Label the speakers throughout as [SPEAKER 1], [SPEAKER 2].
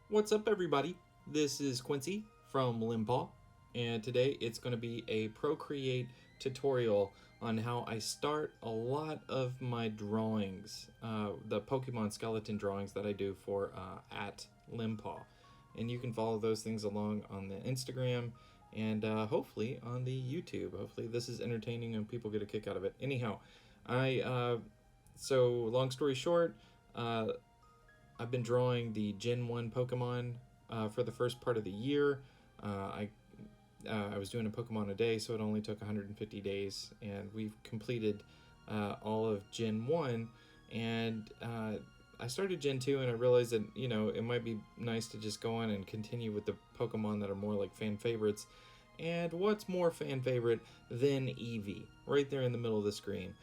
[SPEAKER 1] What's up, everybody? This is Quincy from Limbpaw, and today it's going to be a Procreate tutorial on how I start a lot of my drawings, the Pokemon skeleton drawings that I do for at Limbpaw. And you can follow those things along on the Instagram and hopefully on the YouTube. Hopefully, this is entertaining and people get a kick out of it. Anyhow, so long story short, I've been drawing the Gen 1 Pokemon for the first part of the year. I was doing a Pokemon a day, so it only took 150 days, and we've completed all of Gen 1. And I started Gen 2, and I realized that, it might be nice to just go on and continue with the Pokemon that are more like fan favorites. And what's more fan favorite than Eevee? Right there in the middle of the screen.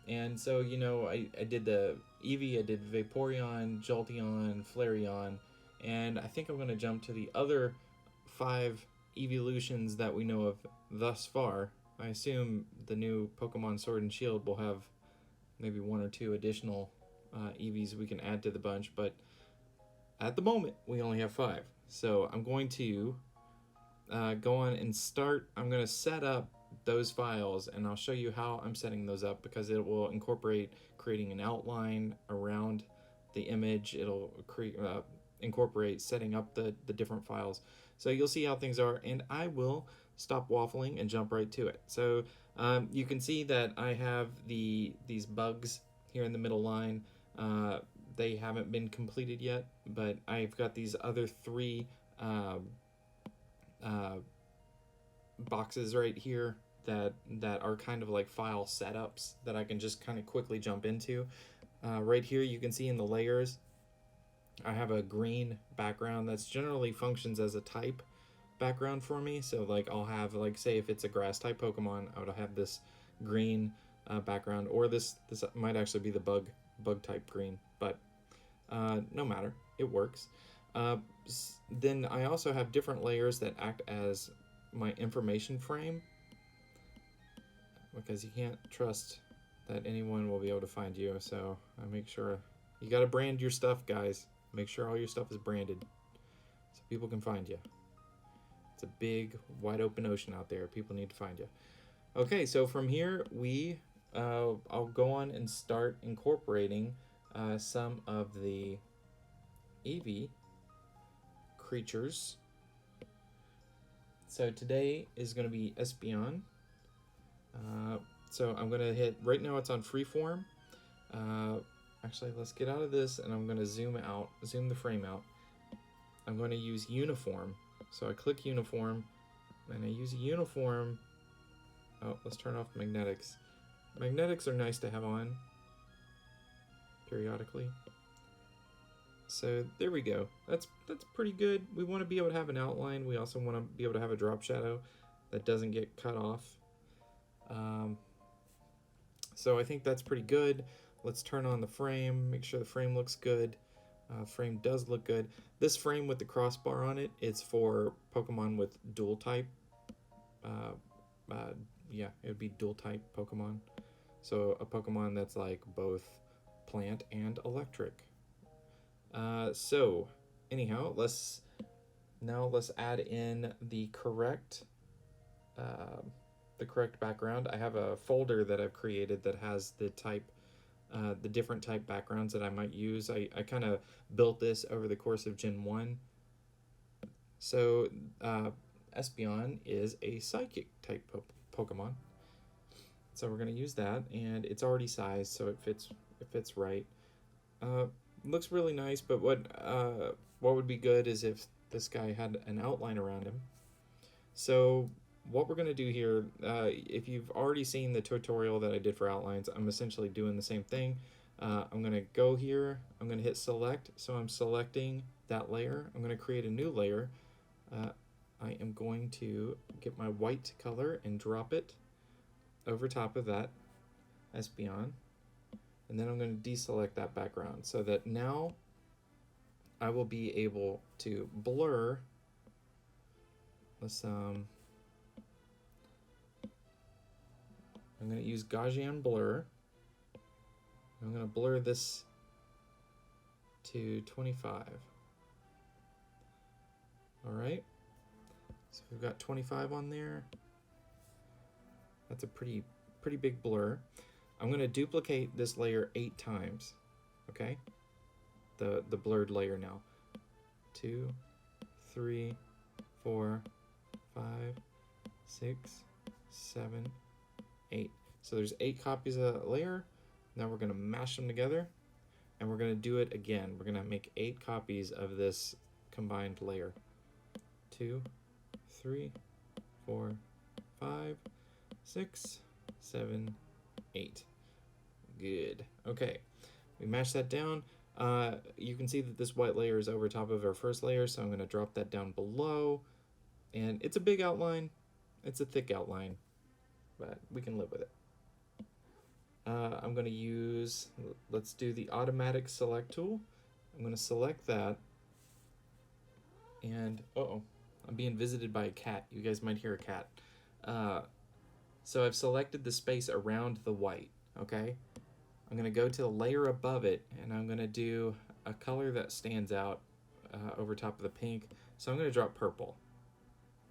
[SPEAKER 1] And so, I did the Eevee, I did Vaporeon, Jolteon, Flareon, and I think I'm going to jump to the other 5 evolutions that we know of thus far. I assume the new Pokemon Sword and Shield will have maybe 1 or 2 additional Eevees we can add to the bunch, but at the moment, we only have 5. So I'm going to go on and start. I'm going to set up those files, and I'll show you how I'm setting those up, because it will incorporate creating an outline around the image. It'll incorporate setting up the different files. So you'll see how things are, and I will stop waffling and jump right to it. So you can see that I have these bugs here in the middle line. They haven't been completed yet, but I've got these other 3 boxes right here that are kind of like file setups that I can just kind of quickly jump into. Right here you can see in the layers I have a green background that's generally functions as a type background for me. So like I'll have, like, say if it's a grass type Pokemon, I would have this green background, or this might actually be the bug type green, but no matter, it works. Then I also have different layers that act as my information frame, because you can't trust that anyone will be able to find you. So I make sure you got to brand your stuff, guys. Make sure all your stuff is branded so people can find you. It's a big, wide open ocean out there. People need to find you. Okay, so from here I'll go on and start incorporating some of the eevee creatures. So today is going to be Espeon. So I'm going to hit, right now it's on freeform. Actually, let's get out of this, and I'm going to zoom the frame out. I'm going to use uniform. So I click uniform, and I use a uniform. Oh, let's turn off magnetics. Magnetics are nice to have on periodically. So there we go. That's pretty good. We want to be able to have an outline. We also want to be able to have a drop shadow that doesn't get cut off. So I think that's pretty good. Let's turn on the frame, make sure the frame looks good. Frame does look good. This frame with the crossbar on it, it's for Pokemon with dual type. Yeah, it would be dual type Pokemon. So a Pokemon that's like both plant and electric. So anyhow, let's add in the correct background. I have a folder that I've created that has the different type backgrounds that I might use. I kind of built this over the course of Gen 1. So Espeon is a psychic type Pokemon. So we're going to use that, and it's already sized, so it fits right. Looks really nice, but what would be good is if this guy had an outline around him. So what we're going to do here, if you've already seen the tutorial that I did for outlines, I'm essentially doing the same thing. I'm going to go here, I'm going to hit select, so I'm selecting that layer. I'm going to create a new layer. I am going to get my white color and drop it over top of that Espeon. And then I'm going to deselect that background, so that now I will be able to blur. I'm going to use Gaussian blur. I'm going to blur this to 25. All right, so we've got 25 on there. That's a pretty big blur. I'm going to duplicate this layer 8 times, okay? The blurred layer now. 2, 3, 4, 5, 6, 7, 8. So there's 8 copies of that layer. Now we're going to mash them together, and we're going to do it again. We're going to make 8 copies of this combined layer. 2, 3, 4, 5, 6, 7, 8. Good. Okay, we mash that down. You can see that this white layer is over top of our first layer, so I'm going to drop that down below. And it's a big outline. It's a thick outline, but we can live with it. I'm going to use, let's do the automatic select tool. I'm going to select that. And, uh-oh, I'm being visited by a cat. You guys might hear a cat. So I've selected the space around the white, okay? I'm going to go to the layer above it, and I'm going to do a color that stands out over top of the pink. So I'm going to drop purple.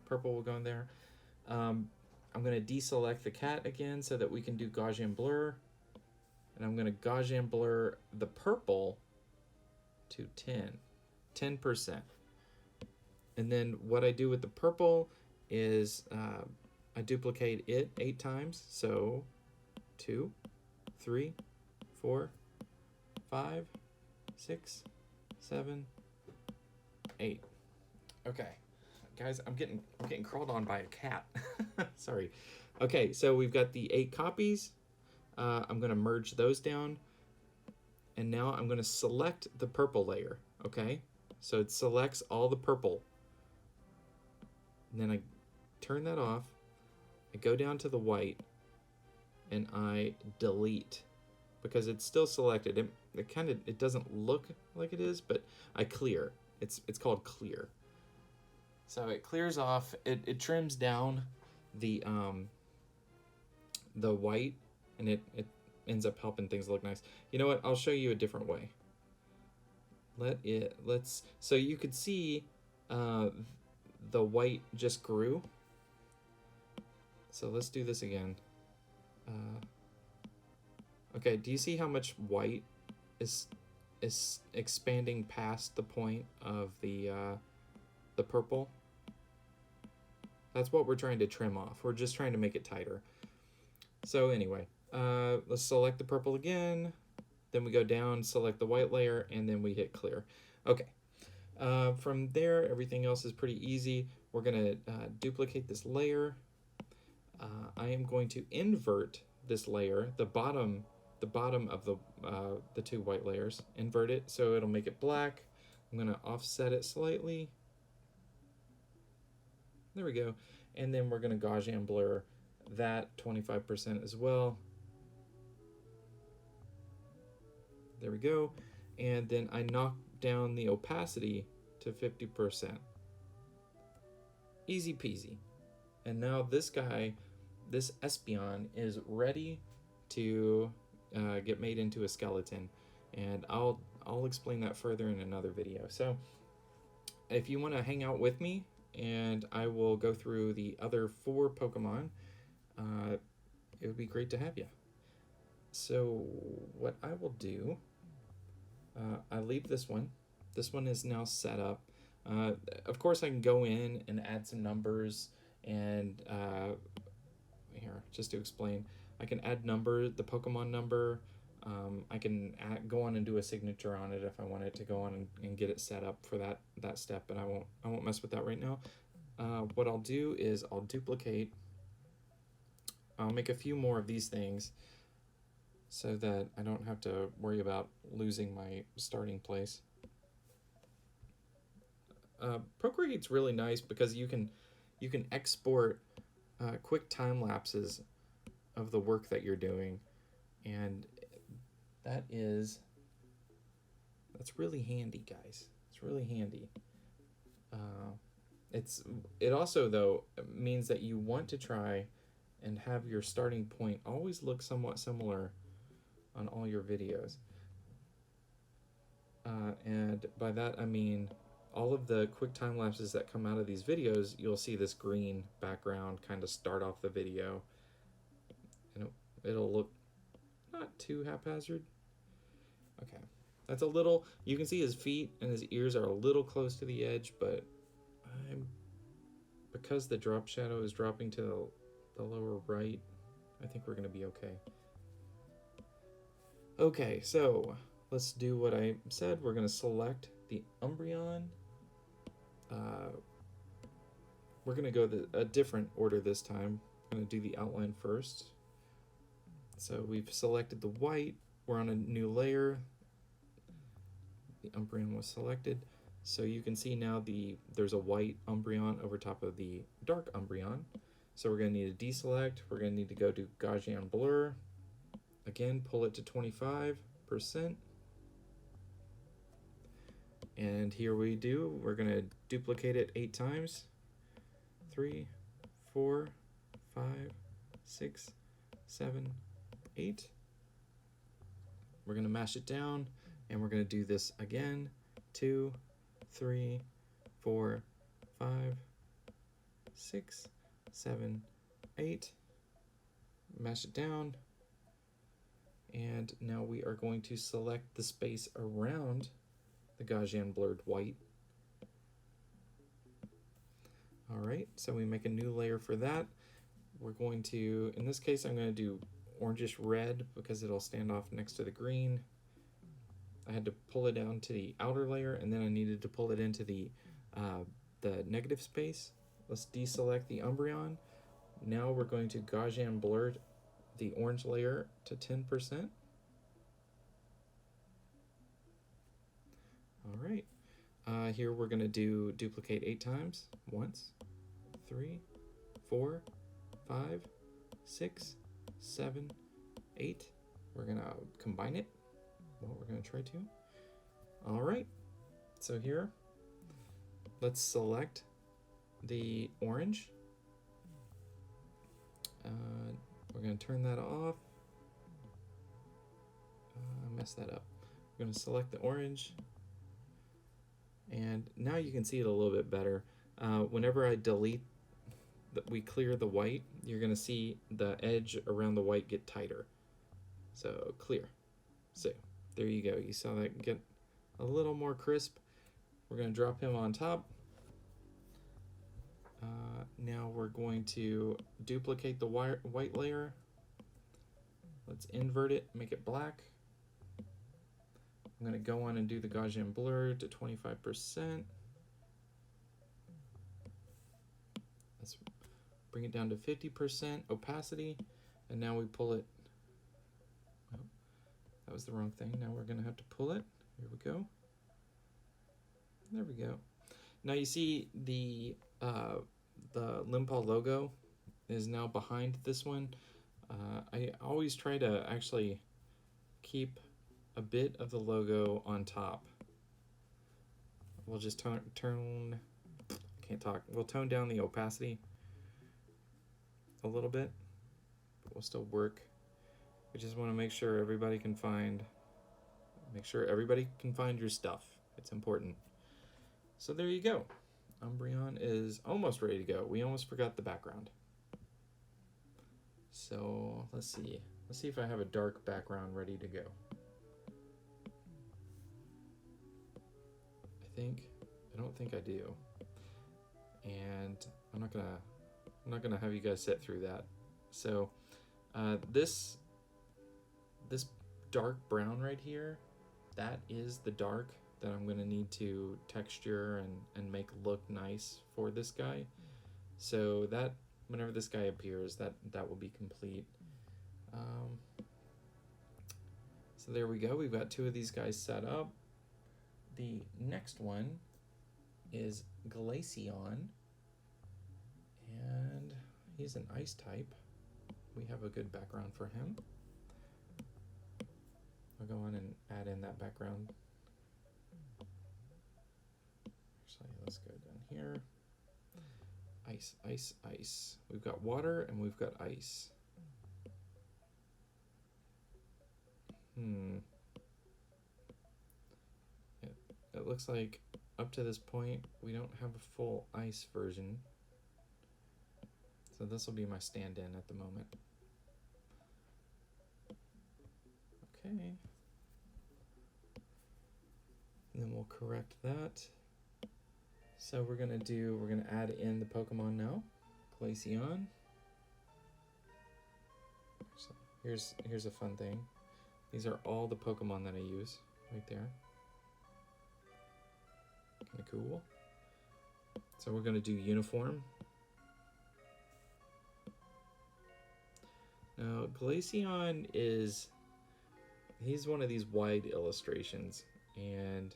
[SPEAKER 1] Purple will go in there. I'm going to deselect the cat again so that we can do Gaussian blur. And I'm going to Gaussian blur the purple to 10%. And then what I do with the purple is I duplicate it 8 times. So 2, 3, 4, 5, 6, 7, 8. Okay, guys, I'm getting crawled on by a cat. Sorry. Okay, so we've got the 8 copies. I'm going to merge those down, and now I'm going to select the purple layer. Okay, so it selects all the purple. And then I turn that off. I go down to the white, and I delete. Because it's still selected. It doesn't look like it is, but I clear. It's called clear. So it clears off. It trims down the white, and it ends up helping things look nice. You know what? I'll show you a different way. So you could see the white just grew. So let's do this again. Okay, do you see how much white is expanding past the point of the purple? That's what we're trying to trim off. We're just trying to make it tighter. So anyway, let's select the purple again. Then we go down, select the white layer, and then we hit clear. Okay. From there, everything else is pretty easy. We're going to duplicate this layer. I am going to invert this layer, the bottom of the 2 white layers. Invert it so it'll make it black. I'm going to offset it slightly. There we go. And then we're going to Gaussian blur that 25% as well. There we go. And then I knock down the opacity to 50%. Easy peasy. And now this guy, this Espion, is ready to get made into a skeleton, and I'll explain that further in another video. So if you want to hang out with me, and I will go through the other 4 Pokemon, it would be great to have you. So what I will do, I leave this one. This one is now set up. Of course, I can go in and add some numbers, and here, just to explain, I can add the Pokemon number. I can go on and do a signature on it if I wanted to go on and get it set up for that step, but I won't mess with that right now. What I'll do is I'll duplicate. I'll make a few more of these things so that I don't have to worry about losing my starting place. Procreate's really nice because you can export quick time lapses of the work that you're doing, and that's really handy, guys. It's really handy. It also, though, means that you want to try and have your starting point always look somewhat similar on all your videos. And by that I mean all of the quick time lapses that come out of these videos, you'll see this green background kind of start off the video, and it'll look not too haphazard. Okay, that's a little, you can see his feet and his ears are a little close to the edge, but because the drop shadow is dropping to the lower right, I think we're going to be okay. Okay, so let's do what I said. We're going to select the Umbreon. We're going to go a different order this time. I'm going to do the outline first. So we've selected the white. We're on a new layer. The Umbreon was selected. So you can see now there's a white Umbreon over top of the dark Umbreon. So we're going to need to deselect. We're going to need to go to Gaussian blur. Again, pull it to 25%. And here we do. We're going to duplicate it 8 times. 3, 4, 5, 6, 7, 8. We're going to mash it down, and we're going to do this again. 2, 3, 4, 5, 6, 7, 8. Mash it down. And now we are going to select the space around the Gaussian blurred white. All right, so we make a new layer for that. We're going to, in this case, I'm going to do orangish red because it'll stand off next to the green. I had to pull it down to the outer layer, and then I needed to pull it into the negative space. Let's deselect the Umbreon. Now we're going to Gaussian blur the orange layer to 10%. All right. Here we're going to duplicate 8 times. 1, 3, 4, 5, 6, 7, 8. We're going to combine it. Well, we're going to try to. All right. So here, let's select the orange. We're going to turn that off. Mess that up. We're going to select the orange. And now you can see it a little bit better. Whenever I delete, we clear the white, you're going to see the edge around the white get tighter. So clear. So there you go. You saw that get a little more crisp. We're going to drop him on top. Now we're going to duplicate the white layer. Let's invert it, make it black. I'm going to go on and do the Gaussian blur to 25%. Let's bring it down to 50% opacity, and now we pull it. Oh, that was the wrong thing. Now we're going to have to pull it. Here we go. There we go. Now you see the Limbpaw logo is now behind this one. I always try to actually keep a bit of the logo on top. We'll just we'll tone down the opacity a little bit, but we'll still work. We just want to make sure everybody can find your stuff. It's important. So there you go. Umbreon is almost ready to go. We almost forgot the background. So let's see if I have a dark background ready to go. I don't think I do. And I'm not gonna have you guys sit through that. So this dark brown right here, that is the dark that I'm gonna need to texture and make look nice for this guy. So that whenever this guy appears, that will be complete. So there we go. We've got 2 of these guys set up. The next one is Glaceon, and he's an ice type. We have a good background for him. I'll go on and add in that background. Actually, let's go down here. Ice, ice, ice. We've got water and we've got ice. It looks like up to this point, we don't have a full ice version. So this will be my stand-in at the moment. Okay. And then we'll correct that. So we're gonna add in the Pokemon now. Glaceon. So here's a fun thing. These are all the Pokemon that I use right there. Kinda cool. So we're gonna do uniform. Now Glaceon he's one of these wide illustrations, and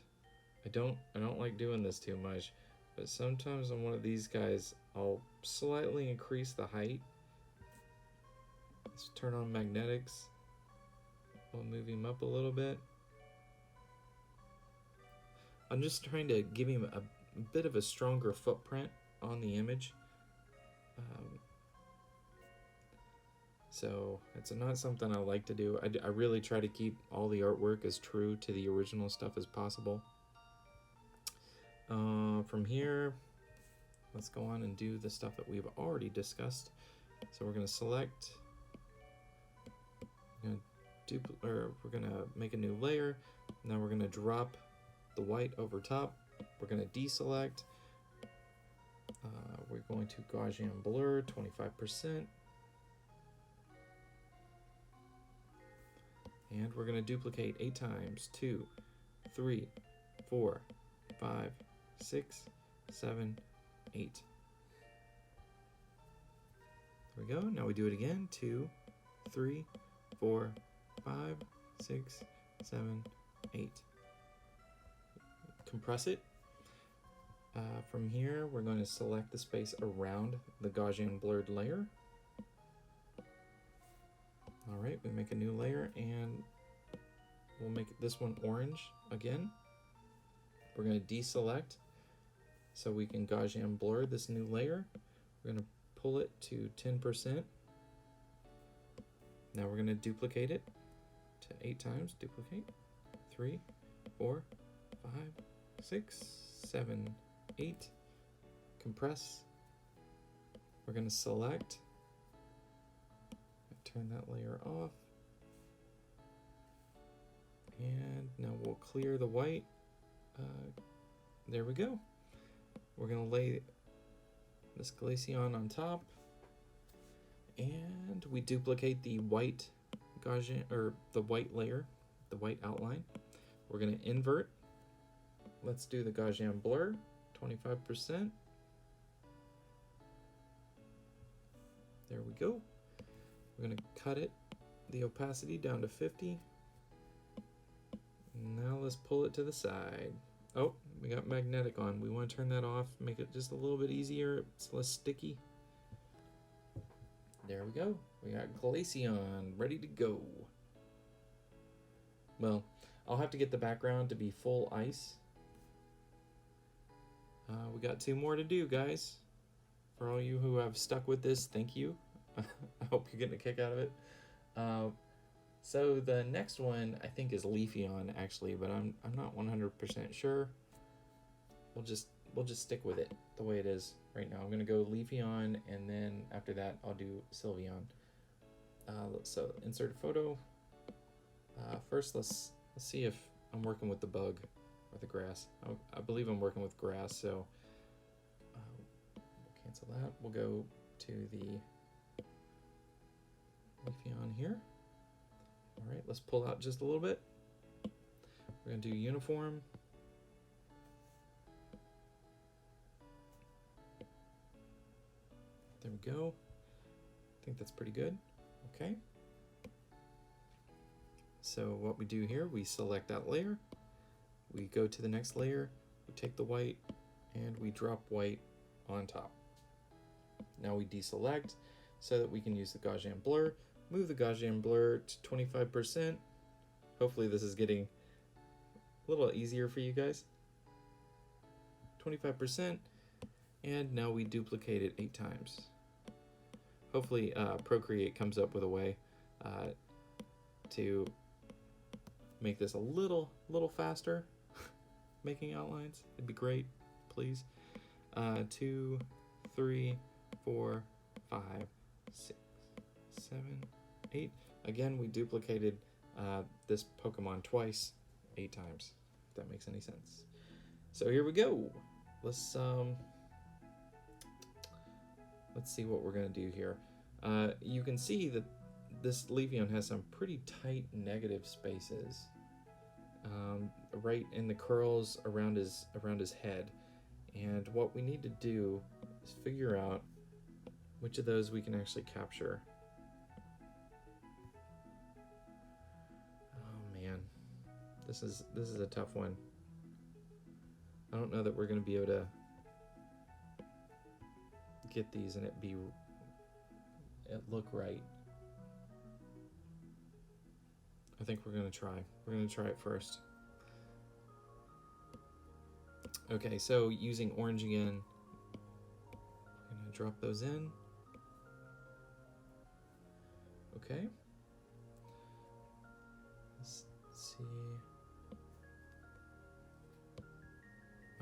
[SPEAKER 1] I don't like doing this too much, but sometimes on one of these guys I'll slightly increase the height. Let's turn on magnetics. We'll move him up a little bit. I'm just trying to give him a bit of a stronger footprint on the image. So it's not something I like to do. I really try to keep all the artwork as true to the original stuff as possible. From here, let's go on and do the stuff that we've already discussed. So we're going to select, we're going to make a new layer. Now we're going to drop the white over top. We're going to deselect. We're going to Gaussian blur 25%. And we're going to duplicate 8 times. 2, 3, 4, 5, 6, 7, 8. There we go. Now we do it again. 2, 3, 4, 5, 6, 7, 8. Compress it. From here, we're going to select the space around the Gaussian blurred layer. All right, we make a new layer, and we'll make this one orange again. We're going to deselect so we can Gaussian blur this new layer. We're going to pull it to 10%. Now we're going to duplicate it to 8 times. Duplicate. 3, 4, 5, 6, 7, 8. Compress. We're going to select. Turn that layer off. And now we'll clear the white. There we go. We're going to lay this Glaceon on top. And we duplicate the white Gaussian, or the white layer, the white outline. We're going to invert. Let's do the Gaussian blur, 25%. There we go. We're going to cut it, the opacity down to 50. Now let's pull it to the side. Oh, we got magnetic on. We want to turn that off, make it just a little bit easier. It's less sticky. There we go. We got Glaceon ready to go. Well, I'll have to get the background to be full ice. We got 2 more to do, guys. For all you who have stuck with this, thank you. I hope you're getting a kick out of it. So the next one I think is Leafeon actually, but I'm not 100% sure. We'll just stick with it the way it is right now. I'm gonna go Leafeon, and then after that I'll do Sylveon. So insert photo. First let's see if I'm working with the bug or the grass. I believe I'm working with grass, so we'll cancel that. We'll go to the Leafeon here. All right, let's pull out just a little bit. We're gonna do uniform. There we go. I think that's pretty good. Okay. So what we do here, we select that layer. We go to the next layer. We take the white and we drop white on top. Now we deselect so that we can use the Gaussian blur. Move the Gaussian blur to 25%. Hopefully this is getting a little easier for you guys. 25%. And now we duplicate it 8 times. Hopefully Procreate comes up with a way to make this a little faster. making outlines, it'd be great, please. 2, 3, 4, 5, 6, 7, 8. Again, we duplicated this Pokemon twice, 8 times, if that makes any sense. So here we go. Let's see what we're gonna do here. You can see that this Leafeon has some pretty tight negative spaces right in the curls around his head. And what we need to do is figure out which of those we can actually capture. Oh man, this is a tough one. I don't know that we're going to be able to get these and it look right. I think we're going to try. We're going to try it first. Okay, so using orange again, I'm going to drop those in. Okay. Let's see.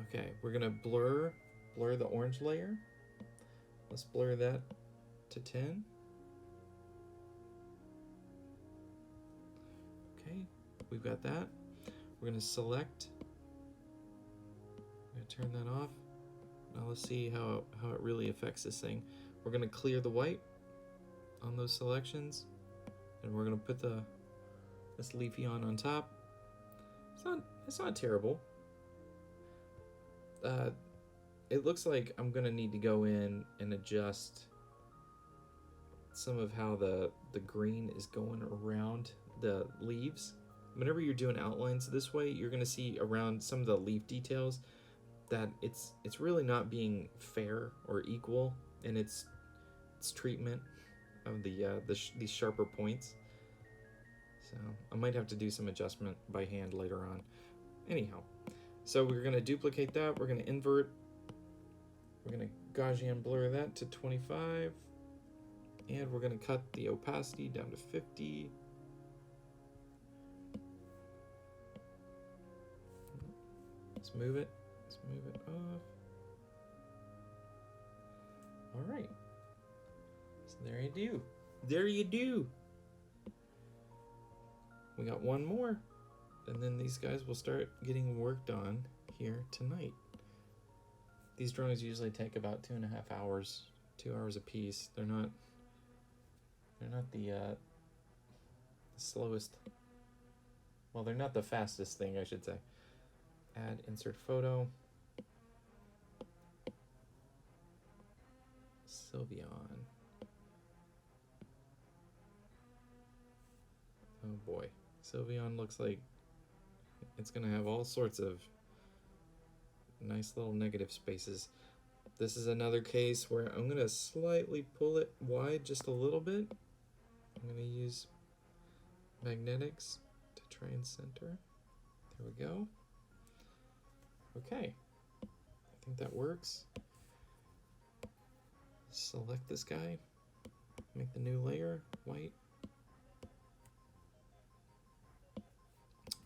[SPEAKER 1] Okay, we're going to blur the orange layer. Let's blur that to 10. Okay, we've got that. We're going to select. I'm going to turn that off. Now let's see how it really affects this thing. We're going to clear the white on those selections, and we're going to put this Leafeon on top. It's not terrible. It looks like I'm going to need to go in and adjust some of how the green is going around the leaves. Whenever you're doing outlines this way, you're going to see around some of the leaf details that it's really not being fair or equal in its treatment of these sharper points. So I might have to do some adjustment by hand later on. Anyhow, so we're going to duplicate that. We're going to invert. We're going to Gaussian blur that to 25. And we're going to cut the opacity down to 50. Let's move it. Let's move it off. All right. So there you do. There you do. We got one more. And then these guys will start getting worked on here tonight. These drawings usually take about 2.5 hours, 2 hours a piece. They're not the slowest. Well, they're not the fastest thing, I should say. Add insert photo. Sylveon. Oh boy. Sylveon looks like it's going to have all sorts of nice little negative spaces. This is another case where I'm going to slightly pull it wide just a little bit. I'm going to use magnetics to try and center. There we go. Okay. I think that works. Select this guy. Make the new layer white.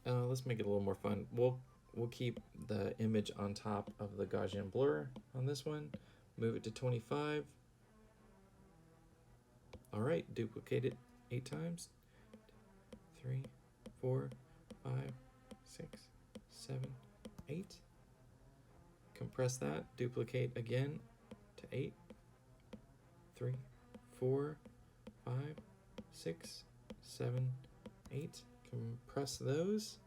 [SPEAKER 1] Let's make it a little more fun. We'll keep the image on top of the Gaussian blur on this one. Move it to 25. All right, duplicate it 8 times. 3, 4, 5, 6, 7, 8. Compress that, duplicate again to 8. 3, 4, 5, 6, 7, 8. Compress those.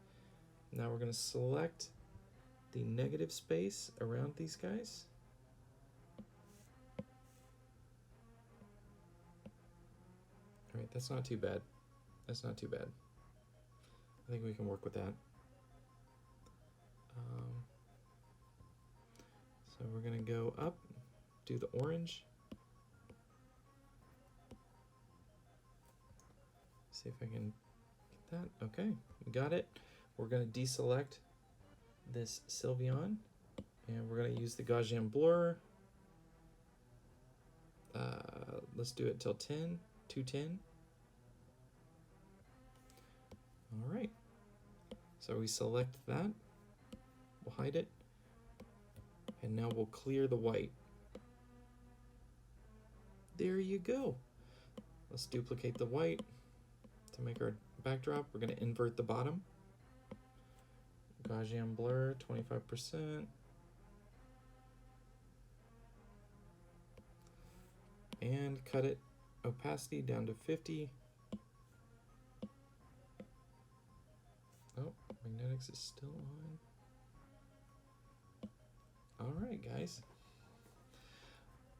[SPEAKER 1] Now we're going to select the negative space around these guys. All right, that's not too bad. That's not too bad. I think we can work with that. So we're going to go up, do the orange. See if I can get that. Okay, we got it. We're going to deselect this Sylveon, and we're going to use the Gaussian blur. Let's do it till 10, 210. All right. So we select that. We'll hide it. And now we'll clear the white. There you go. Let's duplicate the white to make our backdrop. We're going to invert the bottom. Gaussian blur, 25%. And cut it opacity down to 50. Oh, magnetics is still on. All right, guys.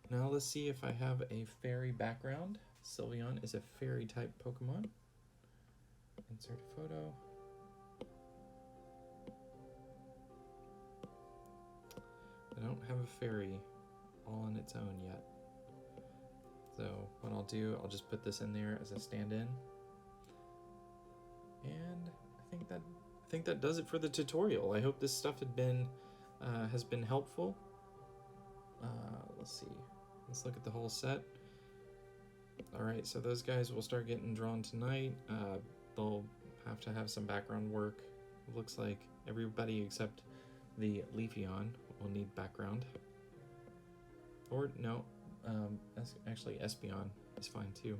[SPEAKER 1] Now let's see if I have a fairy background. Sylveon is a fairy type Pokemon. Insert a photo. I don't have a fairy all on its own yet. So what I'll do, I'll just put this in there as a stand-in. And I think that does it for the tutorial. I hope this stuff has been helpful. Let's see. Let's look at the whole set. All right, so those guys will start getting drawn tonight. They'll have to have some background work. It looks like everybody except the Leafeon will need background. Or no, actually Espeon is fine too.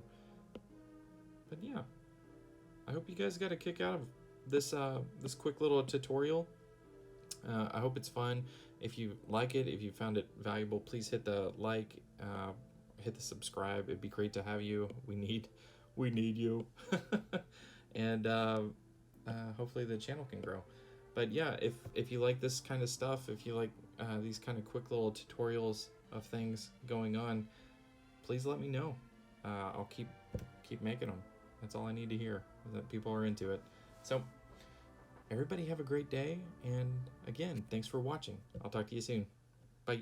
[SPEAKER 1] But yeah, I hope you guys got a kick out of this this quick little tutorial. I hope it's fun. If you like it, if you found it valuable, please hit the like, hit the subscribe. It'd be great to have you. We need you. And hopefully the channel can grow. But yeah, if you like this kind of stuff, if you like these kind of quick little tutorials of things going on, please let me know. I'll keep making them. That's all I need to hear, that people are into it. So everybody have a great day, and again, thanks for watching. I'll talk to you soon. Bye.